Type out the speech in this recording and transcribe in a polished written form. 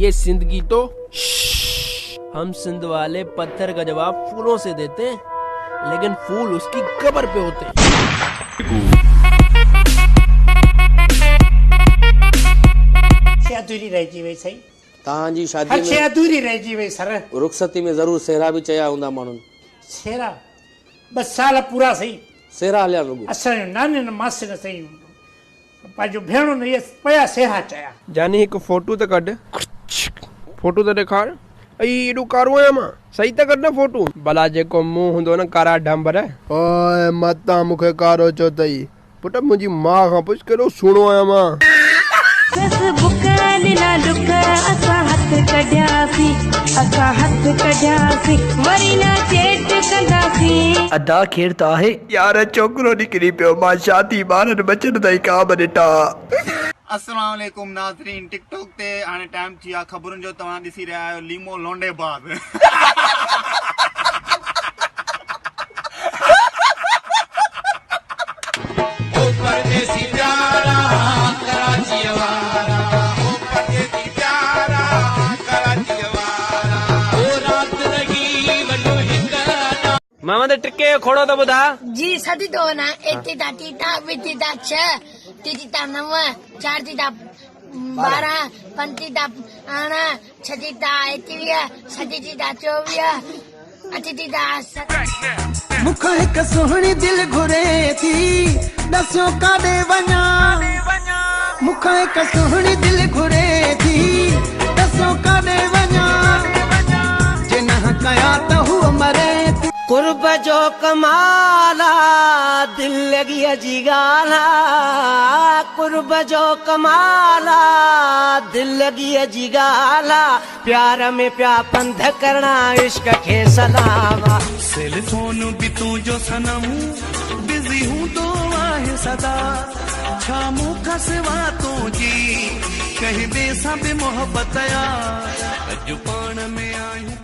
ये सिंध की तो हम सिंध वाले पत्थर का जवाब फूलों से देते हैं, लेकिन फूल उसकी कब्र पे होते हैं। अधूरी रहिजी वई सही तव्हांजी शादी में अधूरी रहिजी वई सर। रुखसती में ज़रूर सेहरा भी चया हूंदा माण्हुनि। सेहरा बस साल पूरा सही सेहरा हलिया रुगो असांजो नाने न मासे न सही पंहिंजो भेणो न इहे पया सेहरा चया। जानी हिकु फोटो त कढ, फोटो त ॾेखार। अई एॾो कारो आहियां मां, सही त कढ न फोटो। भला जेको मुंहुं हूंदो न कारा ढंबर। ओए मतां मूंखे कारो चओ अथई। पुट मुंहिंजी माउ खां पुछ केॾो सुहिणो आहियां मां। अदा खेर त आहे यार छोकिरो निकिरी पियो, मां शादी ॿारनि बचनि ताईं काम ॾिठा। अस्सलाम वालेकुम नाज़रीन, टिकटॉक ते हाणे टाइम थी विया ख़बरुनि जो। तव्हां ॾिसी रहिया आहियो लीमो लोंडेबाज़। मामा त टिके खोड़ो त ॿुधा जी। सदी तो ना एटी ता टीटा बिटी ता 6 टीटी ता 9 4 theta 12 5 theta 8 6 theta 21 7 theta 24 8 theta 7। मुख एक सोहणी दिल घुरे थी दस्यो काडे वना। मुख एक सोहणी दिल घुरे थी दस्यो काडे वना। जिन कया त हु मरे। कुर्ब जो कमाला दिल लगी जी गाला। कुर्ब जो कमाला दिल लगी जी गाला। प्यार में प्या पंध करना इश्क के सलामा। सेल फोन भी तू जो सनम बिजी हूँ तो आहे सदा। छा मुख सिवा तो जी कहीं दे सब मोहब्बत या अज पान में आयूं।